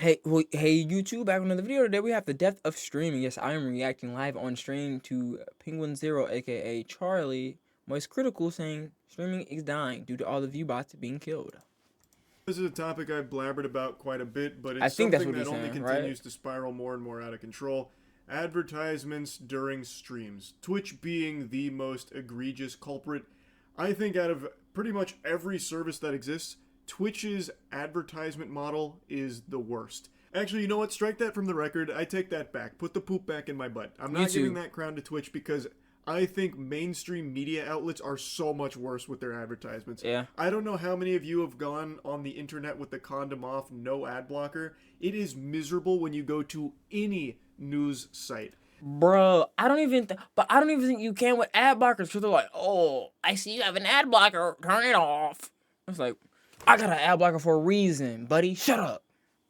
Hey, YouTube, back with another video. Today we have the death of streaming. Yes, I am reacting live on stream to Penguin Zero, aka Charlie, Moist Critical, saying streaming is dying due to all the view bots being killed. This is a topic I've blabbered about quite a bit, but I it's think that's something what that he's only saying, right? continues to spiral more and more out of control. Advertisements during streams. Twitch being the most egregious culprit. I think out of pretty much every service that exists, Twitch's advertisement model is the worst. Actually, you know what? Strike that from the record. I take that back. Put the poop back in my butt. I'm not giving YouTube. that crown to Twitch because I think mainstream media outlets are so much worse with their advertisements. Yeah. I don't know how many of you have gone on the internet with the condom off, no ad blocker. It is miserable when you go to any news site. Bro, I don't even think you can with ad blockers because they're like, oh, I see you have an ad blocker, turn it off. It's like, I got an ad blocker for a reason, buddy. Shut up.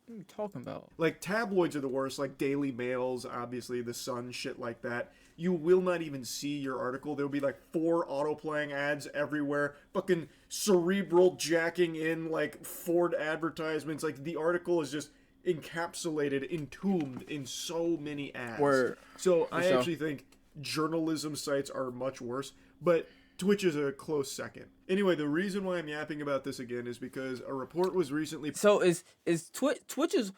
What are you talking about? Like, tabloids are the worst, like Daily Mails, obviously, The Sun, shit like that. You will not even see your article. There'll be like 4 auto-playing ads everywhere. Fucking cerebral jacking in, like, Ford advertisements. Like, the article is just encapsulated, entombed in so many ads. Word. So I actually think journalism sites are much worse, but Twitch is a close second. Anyway, the reason why I'm yapping about this again is because a report was recently. So is Twitch is,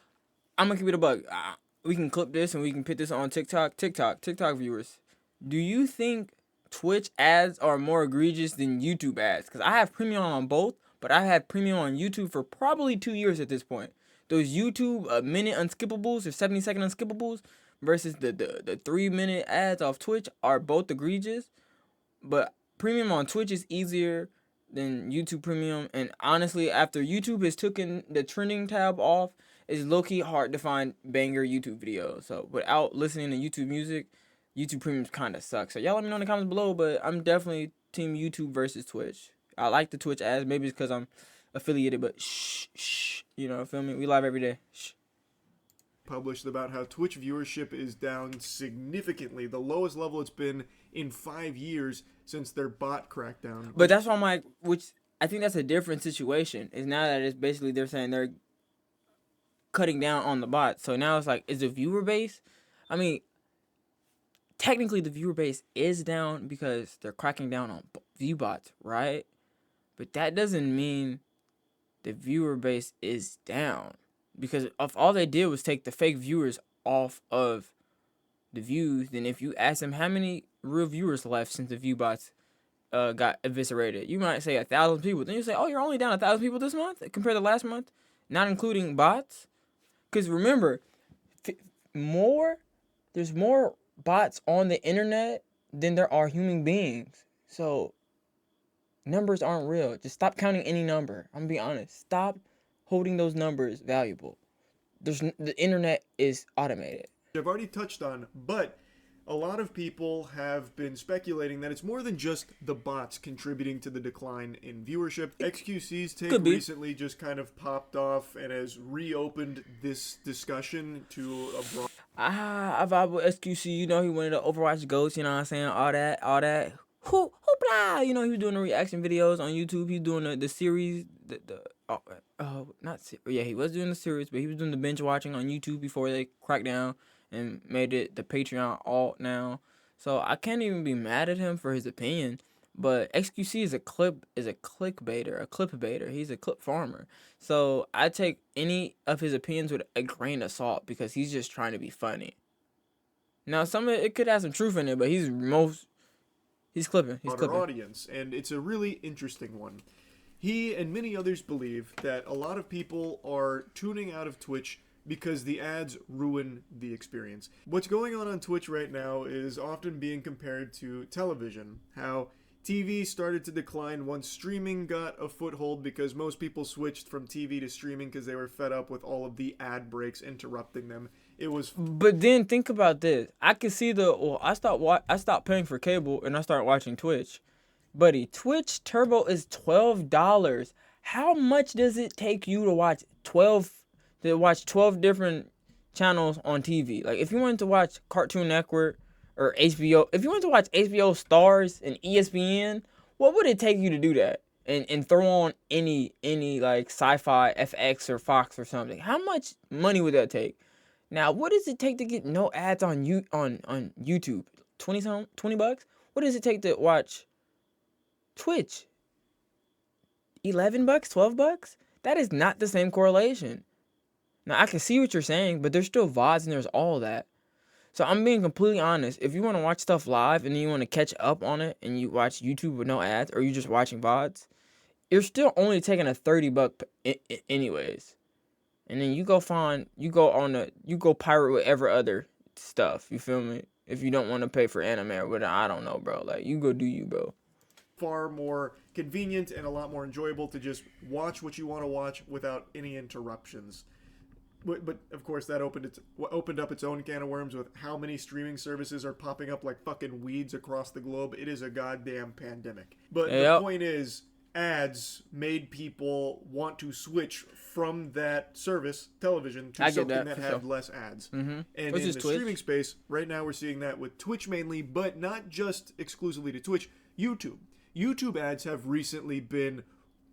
I'm gonna keep it a bug. We can clip this and we can put this on TikTok viewers. Do you think Twitch ads are more egregious than YouTube ads? Because I have premium on both, but I had premium on YouTube for probably 2 years at this point. Those YouTube minute unskippables or 70-second unskippables versus the 3-minute ads off Twitch are both egregious, but premium on Twitch is easier than YouTube Premium. And honestly, after YouTube has taken the trending tab off, it's low-key hard to find banger YouTube videos. So without listening to YouTube music, YouTube Premium kind of sucks. So y'all let me know in the comments below, but I'm definitely team YouTube versus Twitch. I like the Twitch ads. Maybe it's because I'm affiliated, but shh. You know, feel me? We live every day. Shh. Published about how Twitch viewership is down significantly, the lowest level it's been in 5 years since their bot crackdown. But that's why I'm like, which I think that's a different situation. Is now that it's basically they're saying they're cutting down on the bots. So now it's like, is the viewer base? I mean, technically the viewer base is down because they're cracking down on view bots, right? But that doesn't mean the viewer base is down. Because if all they did was take the fake viewers off of the views, then if you ask them how many real viewers left since the view bots got eviscerated, you might say 1,000 people. Then you say, oh, you're only down 1,000 people this month compared to last month, not including bots. Because remember, there's more bots on the internet than there are human beings. So numbers aren't real. Just stop counting any number. I'm gonna be honest. Stop holding those numbers valuable. The internet is automated. I've already touched on, but a lot of people have been speculating that it's more than just the bots contributing to the decline in viewership. XQC's take recently just kind of popped off and has reopened this discussion to a broad. I vibe with XQC. You know, he wanted to Overwatch Ghost. You know what I'm saying? All that. Hoopla! You know, he was doing the reaction videos on YouTube. He's doing the series. He was doing the series, but he was doing the binge watching on YouTube before they cracked down and made it the Patreon alt now. So I can't even be mad at him for his opinion. But XQC is a clickbaiter. He's a clip farmer. So I take any of his opinions with a grain of salt because he's just trying to be funny. Now some of it could have some truth in it, but he's clipping. Audience, and it's a really interesting one. He and many others believe that a lot of people are tuning out of Twitch because the ads ruin the experience. What's going on Twitch right now is often being compared to television. How TV started to decline once streaming got a foothold because most people switched from TV to streaming because they were fed up with all of the ad breaks interrupting them. But then think about this. I can see I stopped paying for cable and I started watching Twitch. Buddy, Twitch Turbo is $12. How much does it take you to watch 12 different channels on TV? Like if you wanted to watch Cartoon Network or HBO, if you wanted to watch HBO Stars and ESPN, what would it take you to do that? and throw on any like sci-fi FX or Fox or something. How much money would that take? Now, what does it take to get no ads on YouTube? 20 some 20 bucks? What does it take to watch Twitch? 11 bucks, 12 bucks? That is not the same correlation. Now, I can see what you're saying, but there's still VODs and there's all that. So I'm being completely honest. If you want to watch stuff live and then you want to catch up on it and you watch YouTube with no ads or you're just watching VODs, you're still only taking a 30 buck anyways. And then you go pirate whatever other stuff. You feel me? If you don't want to pay for anime or whatever, I don't know, bro. Like, you go do you, bro. Far more convenient and a lot more enjoyable to just watch what you want to watch without any interruptions. But of course, that opened up its own can of worms with how many streaming services are popping up like fucking weeds across the globe. It is a goddamn pandemic. But the point is, ads made people want to switch from that service, television, to something that had less ads. Mm-hmm. And in the streaming space, right now we're seeing that with Twitch mainly, but not just exclusively to Twitch, YouTube. YouTube ads have recently been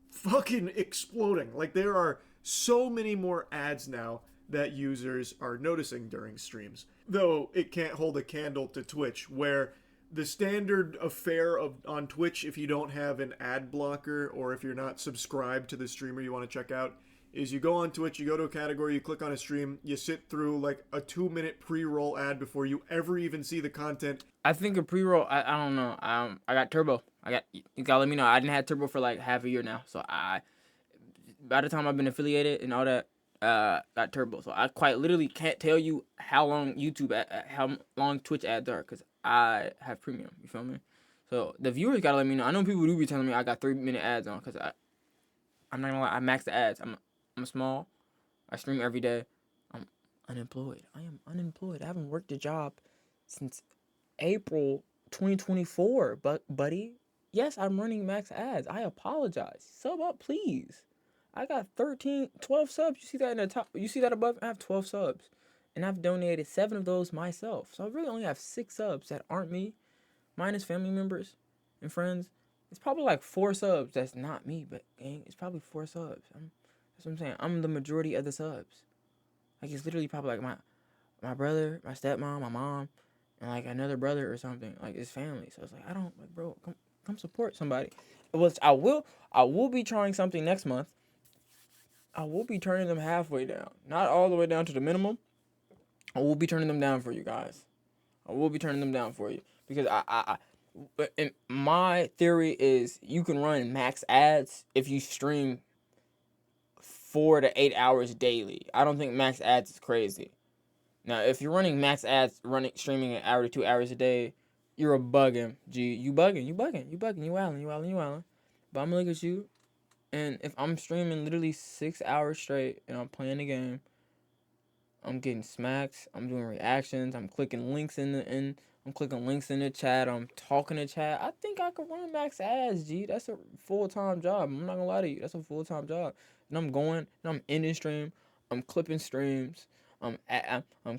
fucking exploding. Like, there are so many more ads now that users are noticing during streams. Though it can't hold a candle to Twitch, where the standard affair on Twitch, if you don't have an ad blocker or if you're not subscribed to the streamer you want to check out, is you go on Twitch, you go to a category, you click on a stream, you sit through like a 2-minute pre-roll ad before you ever even see the content. I think a pre-roll, I don't know. I got Turbo. You gotta let me know. I didn't have Turbo for like half a year now. So by the time I've been affiliated and all that, got Turbo. So I quite literally can't tell you how long how long Twitch ads are, because I have premium. You feel me? So the viewers gotta let me know. I know people do be telling me I got 3-minute ads on, because I'm not gonna lie, I max the ads. I'm small. I stream every day. I'm unemployed. I am unemployed. I haven't worked a job since April 2024, buddy. Yes, I'm running max ads. I apologize. Sub up, please. I got 12 subs. You see that in the top? You see that above? I have 12 subs. And I've donated 7 of those myself. So I really only have 6 subs that aren't me, minus family members and friends. It's probably like 4 subs that's not me, but gang, it's probably 4 subs. That's what I'm saying. I'm the majority of the subs. Like, it's literally probably like my brother, my stepmom, my mom, and like another brother or something. Like, it's family. So it's like, I don't, like, bro, come support somebody. Which I will be trying something next month. I will be turning them halfway down. Not all the way down to the minimum. I will be turning them down for you guys. I will be turning them down for you. Because and my theory is you can run max ads if you stream 4 to 8 hours daily. I don't think max ads is crazy. Now, if you're running max ads, streaming an hour to 2 hours a day, you're a bugging. G, you bugging. You wildin'. But I'm gonna look at you, and if I'm streaming literally 6 hours straight and I'm playing the game, I'm getting smacks, I'm doing reactions, I'm clicking links in the chat, I'm talking to chat. I think I could run max ads, G. That's a full-time job. I'm not gonna lie to you. That's a full-time job. And I'm going, and I'm ending stream, I'm clipping streams, I'm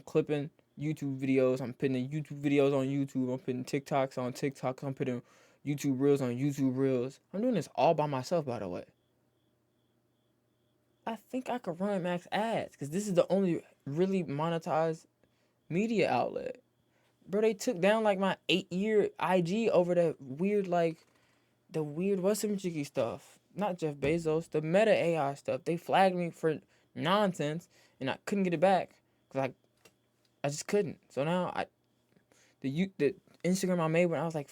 clipping YouTube videos, I'm putting the YouTube videos on YouTube, I'm putting TikToks on TikTok, I'm putting YouTube Reels on YouTube Reels. I'm doing this all by myself, by the way. I think I could run max ads, because this is the only really monetized media outlet. Bro, they took down like my 8-year IG over the weird what's some jiggy stuff. Not Jeff Bezos, the Meta AI stuff. They flagged me for nonsense, and I couldn't get it back, because I just couldn't. So now the Instagram I made when I was like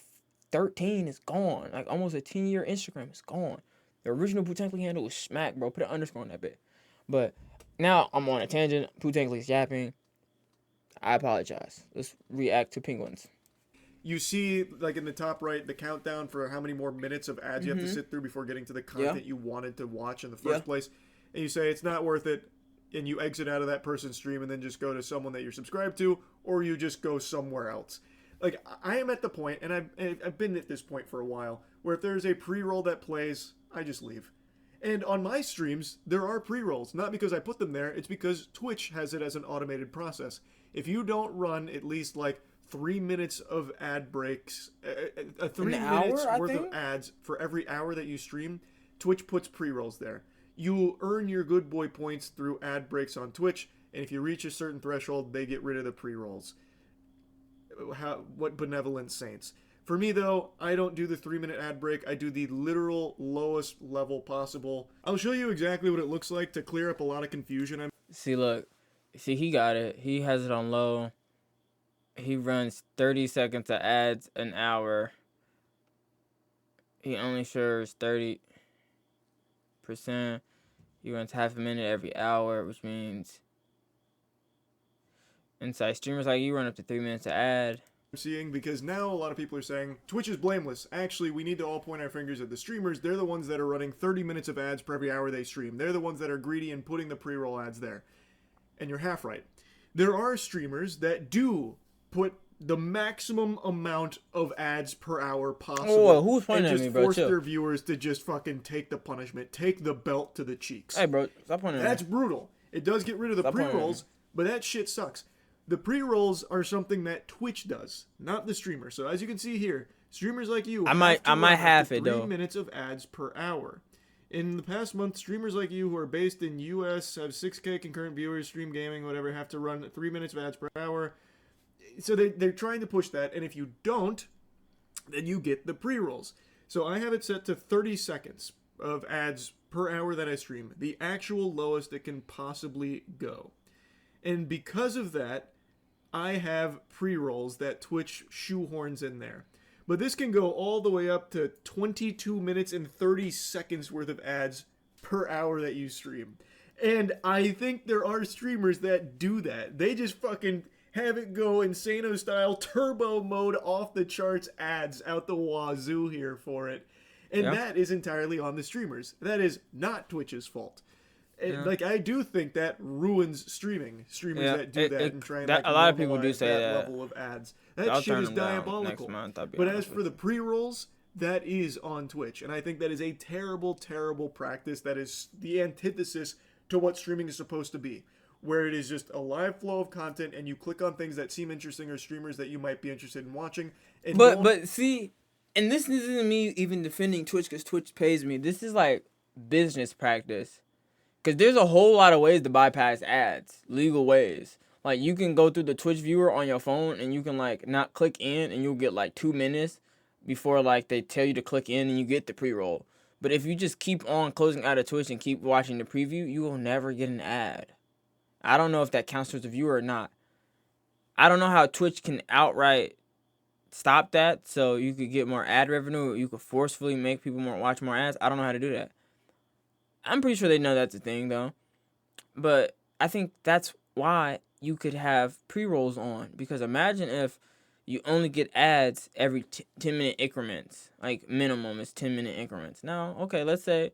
13 is gone. Like, almost a 10-year Instagram is gone. The original Pootankly handle was smack, bro. Put an underscore on that bit. But now I'm on a tangent. Pootankly's yapping. I apologize. Let's react to penguins. You see, like, in the top right, the countdown for how many more minutes of ads you have to sit through before getting to the content you wanted to watch in the first place. And you say it's not worth it, and you exit out of that person's stream and then just go to someone that you're subscribed to, or you just go somewhere else. Like, I am at the point, and I've been at this point for a while, where if there's a pre-roll that plays, I just leave. And on my streams, there are pre-rolls. Not because I put them there, it's because Twitch has it as an automated process. If you don't run at least like 3 minutes of ad breaks, a An 3 minutes hour, I worth of think. ads for every hour that you stream. Twitch puts pre-rolls there. You earn your good boy points through ad breaks on Twitch, and if you reach a certain threshold, they get rid of the pre-rolls. What benevolent saints. For me, though, I don't do the 3 minute ad break. I do the literal lowest level possible. I'll show you exactly what it looks like to clear up a lot of confusion. See, look. See, he got it. He has it on low. He runs 30 seconds of ads an hour. He only shares 30%. He runs half a minute every hour, which means inside streamers like you run up to 3 minutes of ad. Seeing, because now a lot of people are saying Twitch is blameless. Actually, we need to all point our fingers at the streamers. They're the ones that are running 30 minutes of ads per every hour they stream. They're the ones that are greedy and putting the pre-roll ads there. And you're half right. There are streamers that do put the maximum amount of ads per hour possible. Oh, who's pointing and at just me, bro? force Chill. their viewers to just fucking take the punishment, take the belt to the cheeks. Hey, bro, stop pointing at me. That's brutal. It does get rid of the Stop pointing at pre-rolls, but that shit sucks. The pre-rolls are something that Twitch does, not the streamer. So as you can see here, streamers like you I might have it, 3 though. minutes of ads per hour. In the past month, streamers like you who are based in US, have 6K concurrent viewers, stream gaming, whatever, have to run 3 minutes of ads per hour. So they're trying to push that, and if you don't, then you get the pre-rolls. So I have it set to 30 seconds of ads per hour that I stream, the actual lowest it can possibly go. And because of that, I have pre-rolls that Twitch shoehorns in there. But this can go all the way up to 22 minutes and 30 seconds worth of ads per hour that you stream. And I think there are streamers that do that. They just fucking have it go Insano style, turbo mode, off the charts ads out the wazoo here for it. And that is entirely on the streamers. That is not Twitch's fault. Like, I do think that ruins streaming. Streamers that do that and try and a lot of people do say that level of ads. That shit is diabolical. But as for the pre-rolls, that is on Twitch. And I think that is a terrible, terrible practice. That is the antithesis to what streaming is supposed to be. Where it is just a live flow of content and you click on things that seem interesting or streamers that you might be interested in watching. And But see, and this isn't me even defending Twitch because Twitch pays me. This is like business practice. Because there's a whole lot of ways to bypass ads, legal ways. Like, you can go through the Twitch viewer on your phone and you can, like, not click in and you'll get, like, 2 minutes before, like, they tell you to click in and you get the pre-roll. But if you just keep on closing out of Twitch and keep watching the preview, you will never get an ad. I don't know if that counts as a viewer or not. I don't know how Twitch can outright stop that so you could get more ad revenue. You could forcefully make people watch more ads. I don't know how to do that. I'm pretty sure they know that's a thing, though. But I think that's why you could have pre-rolls on. Because imagine if you only get ads every 10-minute increments. Like, minimum is 10-minute increments. Now, okay, let's say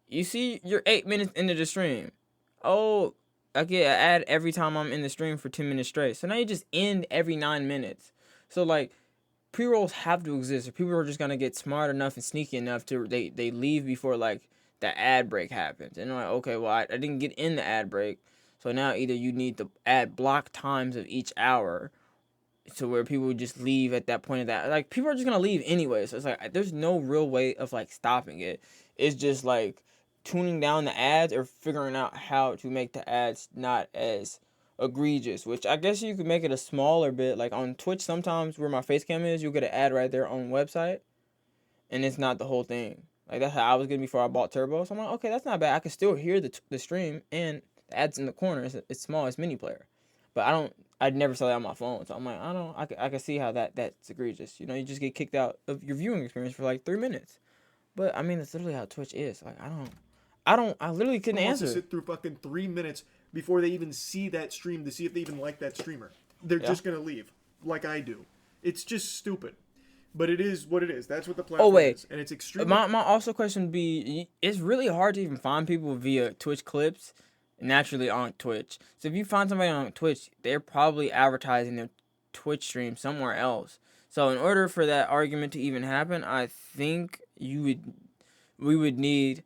you see you're 8 minutes into the stream. Oh, I get an ad every time I'm in the stream for 10 minutes straight. So now you just end every 9 minutes. So, like, pre-rolls have to exist. Or people are just going to get smart enough and sneaky enough to they leave before, like, the ad break happens. And they're like, okay, well, I didn't get in the ad break. So now either you need the ad block times of each hour to where people just leave at that point of that. Like, people are just going to leave anyway. So it's like, there's no real way of, like, stopping it. It's just, like, tuning down the ads or figuring out how to make the ads not as egregious, which I guess you could make it a smaller bit. Like, on Twitch, sometimes where my face cam is, you'll get an ad right there on the website. And it's not the whole thing. Like, that's how I was getting before I bought Turbo. So I'm like, okay, that's not bad. I can still hear the stream, and the ads in the corner. It's small. It's mini player. But I'd never saw that on my phone. So I'm like, I can see how that's egregious. You know, you just get kicked out of your viewing experience for like 3 minutes. But, I mean, that's literally how Twitch is. Like, I literally couldn't answer. To sit through fucking 3 minutes before they even see that stream to see if they even like that streamer. They're just going to leave, like I do. It's just stupid. But it is what it is. That's what the platform is. And it's extremely... My also question would be, it's really hard to even find people via Twitch clips naturally on Twitch. So if you find somebody on Twitch, they're probably advertising their Twitch stream somewhere else. So in order for that argument to even happen, I think we would need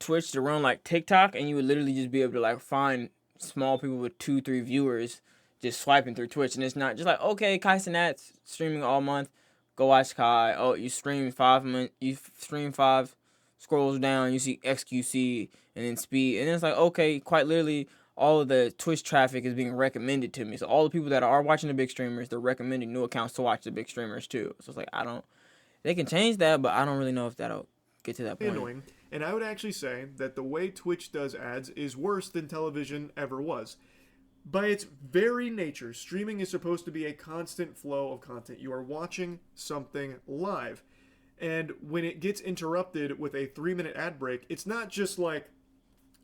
Twitch to run like TikTok, and you would literally just be able to like find small people with 2-3 viewers just swiping through Twitch, and it's not just like, okay, Kai Cenat's streaming all month, go watch Kai. Oh, you stream 5 months, you stream 5, scrolls down, you see XQC and then Speed, and then it's like, okay, quite literally, all of the Twitch traffic is being recommended to me. So all the people that are watching the big streamers, they're recommending new accounts to watch the big streamers too. So it's like, they can change that, but I don't really know if that'll get to that point. Annoying. And I would actually say that the way Twitch does ads is worse than television ever was. By its very nature, streaming is supposed to be a constant flow of content. You are watching something live. And when it gets interrupted with a 3-minute ad break, it's not just like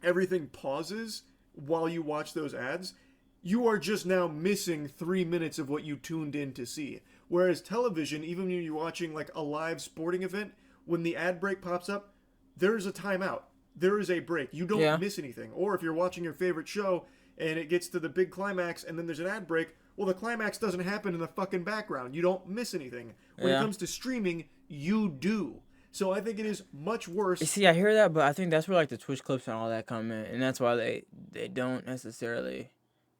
everything pauses while you watch those ads. You are just now missing 3 minutes of what you tuned in to see. Whereas television, even when you're watching like a live sporting event, when the ad break pops up, there's a timeout. There is a break. You don't miss anything. Or if you're watching your favorite show and it gets to the big climax and then there's an ad break, well, the climax doesn't happen in the fucking background. You don't miss anything. When it comes to streaming, you do. So I think it is much worse. You see, I hear that, but I think that's where like the Twitch clips and all that come in, and that's why they don't necessarily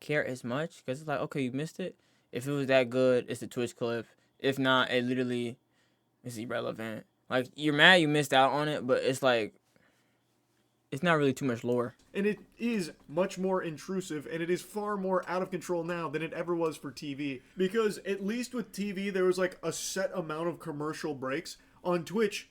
care as much, because it's like, okay, you missed it. If it was that good, it's a Twitch clip. If not, it literally is irrelevant. Like, you're mad you missed out on it, but it's like, it's not really too much lore. And it is much more intrusive, and it is far more out of control now than it ever was for TV. Because at least with TV, there was like a set amount of commercial breaks. On Twitch,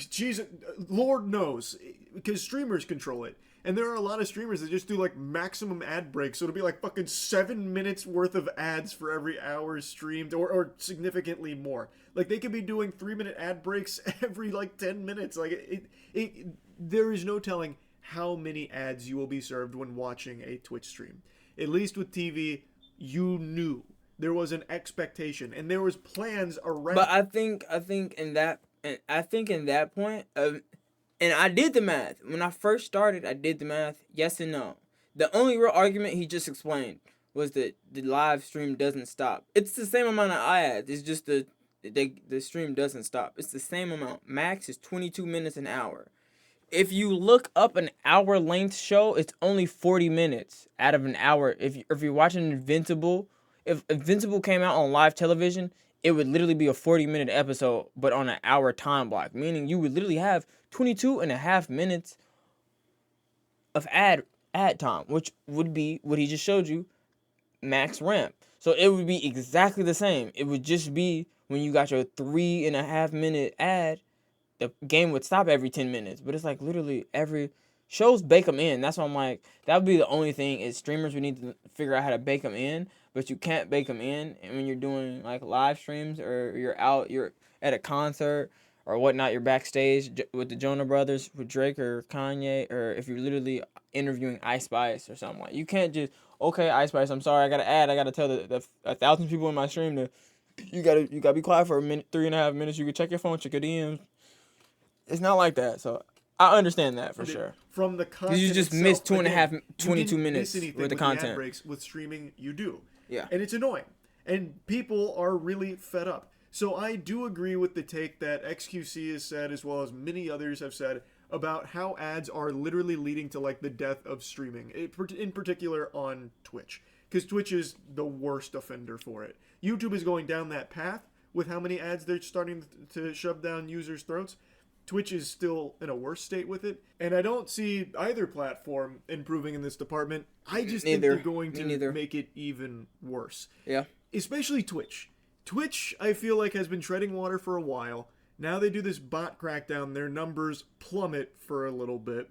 Jesus, Lord knows, because streamers control it. And there are a lot of streamers that just do like maximum ad breaks. So it'll be like fucking 7 minutes worth of ads for every hour streamed, or significantly more. Like, they could be doing 3-minute ad breaks every like 10 minutes. Like, there is no telling how many ads you will be served when watching a Twitch stream. At least with TV, you knew there was an expectation and there was plans around. But I think in that point, and I did the math when I first started. I did the math, yes and no. The only real argument he just explained was that the live stream doesn't stop. It's the same amount of ads. It's just the stream doesn't stop. It's the same amount. Max is 22 minutes an hour. If you look up an hour length show, it's only 40 minutes out of an hour. If you're watching Invincible, if Invincible came out on live television, it would literally be a 40-minute episode, but on an hour time block, meaning you would literally have 22 and a half minutes of ad time, which would be what he just showed you, max ramp. So it would be exactly the same. It would just be when you got your 3.5-minute ad, the game would stop every 10 minutes. But it's like literally every shows bake them in. That's why I'm like, that would be the only thing is streamers would need to figure out how to bake them in, but you can't bake them in. And when you're doing like live streams or you're at a concert or whatnot, you're backstage with the Jonah Brothers, with Drake or Kanye, or if you're literally interviewing Ice Spice or something, like, you can't just, okay, Ice Spice, I'm sorry, I got to add, I got to tell the 1,000 people in my stream to, you gotta be quiet for a minute, 3.5 minutes. You can check your phone, check your DMs. It's not like that, so I understand that for sure. From the content, you just missed 22 minutes with the content. Ad breaks with streaming, you do. Yeah, and it's annoying, and people are really fed up. So I do agree with the take that XQC has said, as well as many others have said, about how ads are literally leading to like the death of streaming, in particular on Twitch, because Twitch is the worst offender for it. YouTube is going down that path with how many ads they're starting to shove down users' throats. Twitch is still in a worse state with it, and I don't see either platform improving in this department. I just think they're going to make it even worse. Yeah. Especially Twitch. Twitch, I feel like, has been treading water for a while. Now they do this bot crackdown, their numbers plummet for a little bit.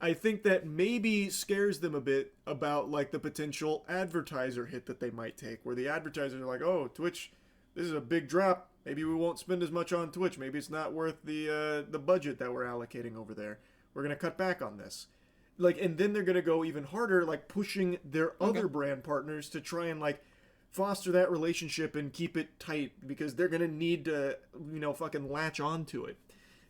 I think that maybe scares them a bit about like the potential advertiser hit that they might take, where the advertisers are like, oh, Twitch, this is a big drop. Maybe we won't spend as much on Twitch. Maybe it's not worth the budget that we're allocating over there. We're gonna cut back on this. Like, and then they're gonna go even harder, like pushing their other brand partners to try and like foster that relationship and keep it tight, because they're gonna need to, fucking latch onto it.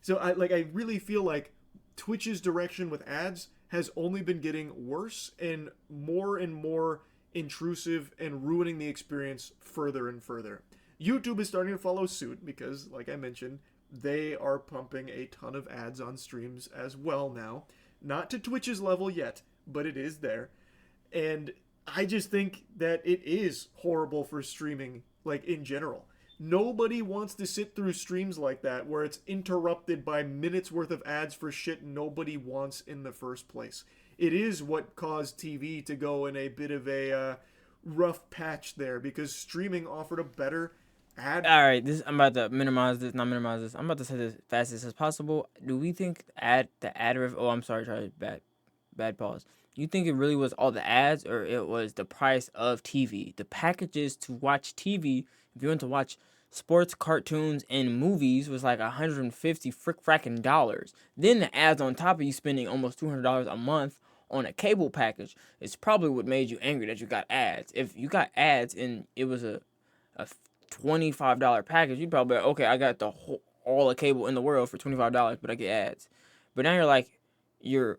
So I really feel like Twitch's direction with ads has only been getting worse and more intrusive and ruining the experience further and further. YouTube is starting to follow suit because, like I mentioned, they are pumping a ton of ads on streams as well now. Not to Twitch's level yet, but it is there. And I just think that it is horrible for streaming, like in general. Nobody wants to sit through streams like that where it's interrupted by minutes worth of ads for shit nobody wants in the first place. It is what caused TV to go in a bit of a rough patch there because streaming offered a better ad. All right, this I'm about to minimize this, not minimize this. I'm about to say this fastest as possible. Do we think the ad oh, I'm sorry, Charlie, bad pause. You think it really was all the ads, or it was the price of TV, the packages to watch TV? If you want to watch sports, cartoons, and movies, was like 150 fracking dollars. Then the ads on top of you spending almost $200 a month on a cable package. It's probably what made you angry that you got ads. If you got ads and it was a $25 package, you'd probably be like, okay, I got all the cable in the world for $25, but I get ads. But now you're like, you're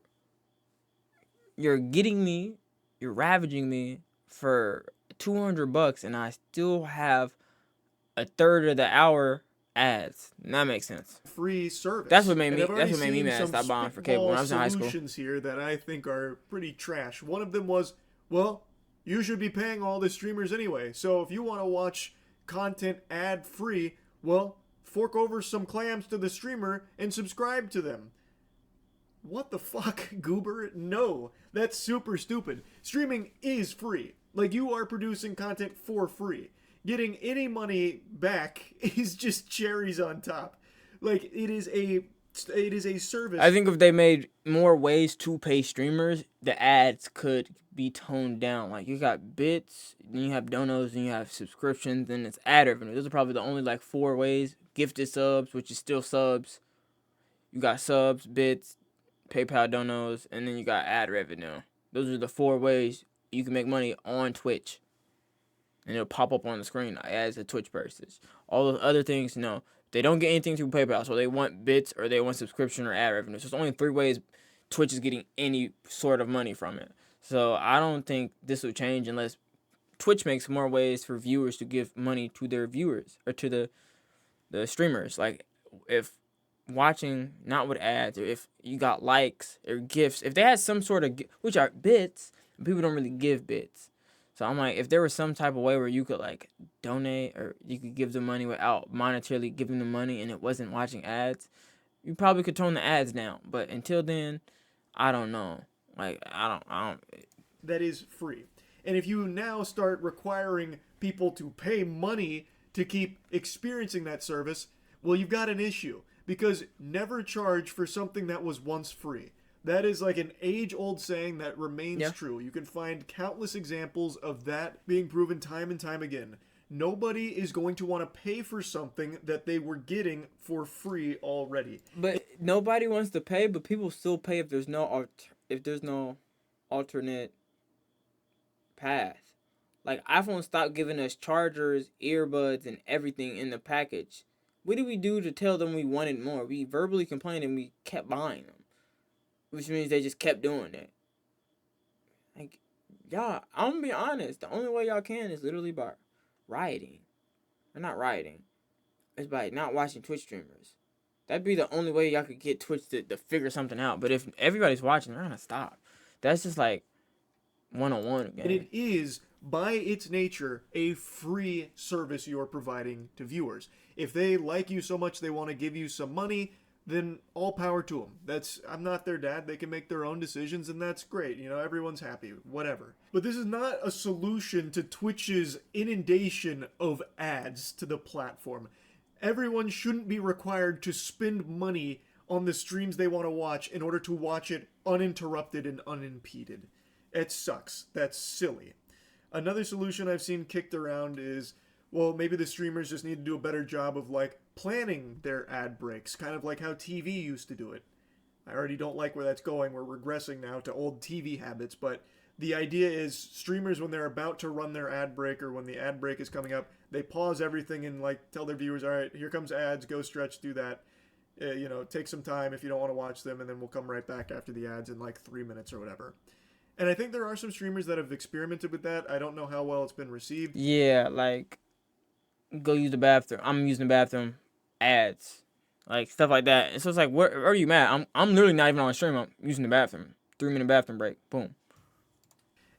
getting me, you're ravaging me for $200, and I still have a third of the hour ads. That makes sense. Free service. That's what made And me. I've already That's what made me seen mad. some Stop buying for cable when I was in high school. solutions here that I think are pretty trash. One of them was, well, you should be paying all the streamers anyway. So if you want to watch content ad free, well, fork over some clams to the streamer and subscribe to them. What the fuck, goober? No, that's super stupid. Streaming is free. Like, you are producing content for free. Getting any money back is just cherries on top. Like, it is a service. I think if they made more ways to pay streamers, the ads could be toned down. Like, you got bits, then you have donos, then you have subscriptions, then it's ad revenue. Those are probably the only like 4 ways. Gifted subs, which is still subs. You got subs, bits, PayPal donos, and then you got ad revenue. Those are the 4 ways you can make money on Twitch. And it'll pop up on the screen as a Twitch purchase. All those other things, no. They don't get anything through PayPal, so they want bits or they want subscription or ad revenue. So it's only 3 ways Twitch is getting any sort of money from it. So I don't think this will change unless Twitch makes more ways for viewers to give money to their viewers or to the streamers. Like, if watching not with ads, or if you got likes or gifts, if they had some sort of which are bits, people don't really give bits. So I'm like, if there was some type of way where you could like donate or you could give them money without monetarily giving them money and it wasn't watching ads, you probably could tone the ads down. But until then, I don't know. Like, I don't. That is free. And if you now start requiring people to pay money to keep experiencing that service, well, you've got an issue. Because never charge for something that was once free. That is like an age-old saying that remains true. You can find countless examples of that being proven time and time again. Nobody is going to want to pay for something that they were getting for free already. But nobody wants to pay, but people still pay if there's no alternate path. Like, iPhone stopped giving us chargers, earbuds, and everything in the package. What did we do to tell them we wanted more? We verbally complained and we kept buying them. Which means they just kept doing that. Like, y'all, I'm gonna be honest. The only way y'all can is literally by rioting. Or not rioting. It's by not watching Twitch streamers. That'd be the only way y'all could get Twitch to figure something out. But if everybody's watching, they're gonna stop. That's just like one-on-one again. And it is, by its nature, a free service you're providing to viewers. If they like you so much they want to give you some money, then all power to them. I'm not their dad. They can make their own decisions, and that's great. You know, everyone's happy, whatever. But this is not a solution to Twitch's inundation of ads to the platform. Everyone shouldn't be required to spend money on the streams they want to watch in order to watch it uninterrupted and unimpeded. It sucks. That's silly. Another solution I've seen kicked around is, well, maybe the streamers just need to do a better job of, like, planning their ad breaks, kind of like how TV used to do it. I already don't like where that's going. We're regressing now to old TV habits, but the idea is streamers, when they're about to run their ad break or when the ad break is coming up, they pause everything and, like, tell their viewers, all right, here comes ads, go stretch, do that. Take some time if you don't want to watch them, and then we'll come right back after the ads in, like, 3 minutes or whatever. And I think there are some streamers that have experimented with that. I don't know how well it's been received. Yeah, like, go use the bathroom. I'm using the bathroom. Ads. Like, stuff like that. And so it's like, where are you mad? I'm literally not even on stream. I'm using the bathroom. 3-minute bathroom break. Boom.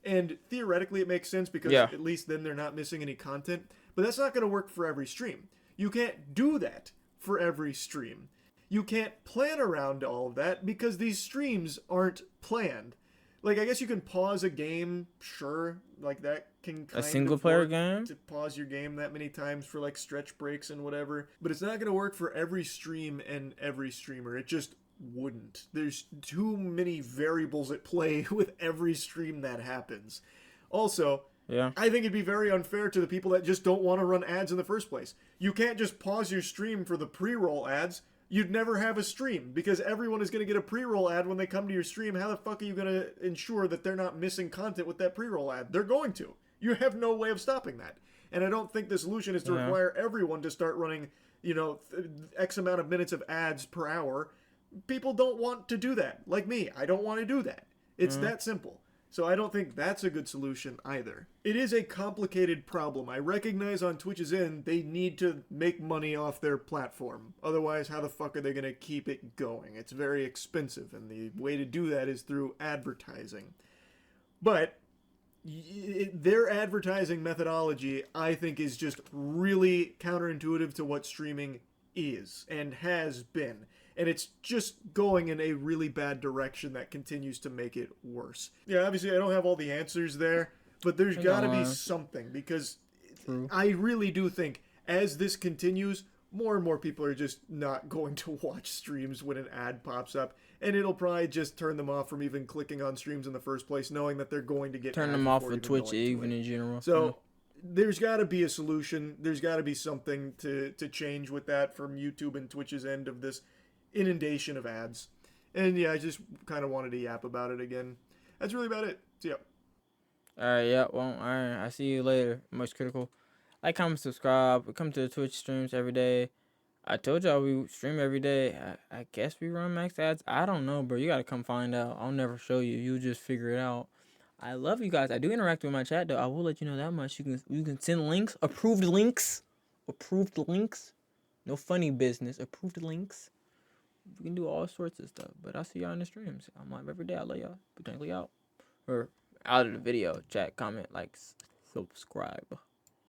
And theoretically, it makes sense because Yeah. at least then they're not missing any content. But that's not going to work for every stream. You can't do that for every stream. You can't plan around all of that because these streams aren't planned. Like, I guess you can pause a game, sure. Like, that can A kind single of player work game? to pause your game that many times for, like, stretch breaks and whatever. But it's not going to work for every stream and every streamer. It just wouldn't. There's too many variables at play with every stream that happens. Also, Yeah. I think it'd be very unfair to the people that just don't want to run ads in the first place. You can't just pause your stream for the pre-roll ads. You'd never have a stream because everyone is going to get a pre-roll ad when they come to your stream. How the fuck are you going to ensure that they're not missing content with that pre-roll ad? They're going to. You have no way of stopping that. And I don't think the solution is to require everyone to start running, X amount of minutes of ads per hour. People don't want to do that. Like me, I don't want to do that. It's that simple. So I don't think that's a good solution either. It is a complicated problem. I recognize on Twitch's end, they need to make money off their platform. Otherwise, how the fuck are they going to keep it going? It's very expensive, and the way to do that is through advertising. But their advertising methodology, I think, is just really counterintuitive to what streaming is and has been. And it's just going in a really bad direction that continues to make it worse. Yeah, obviously I don't have all the answers there, but there's got to be something because I really do think as this continues, more and more people are just not going to watch streams when an ad pops up, and it'll probably just turn them off from even clicking on streams in the first place, knowing that they're going to get Turn ads them off before for even Twitch going to even it. in general. So there's got to be a solution. There's got to be something to change with that from YouTube and Twitch's end of this inundation of ads. And yeah, I just kind of wanted to yap about it again. That's really about it. So, yeah. Alright, yeah, well, alright. I see you later. Much critical. Like, comment, subscribe. Come to the Twitch streams every day. I told y'all we stream every day. I guess we run max ads. I don't know, bro. You gotta come find out. I'll never show you. You just figure it out. I love you guys. I do interact with my chat though. I will let you know that much. You can send links, approved links, No funny business. Approved links. We can do all sorts of stuff. But I'll see y'all in the streams. I'm live every day. I love y'all. Potentially out or out of the video. Chat, comment, like, subscribe.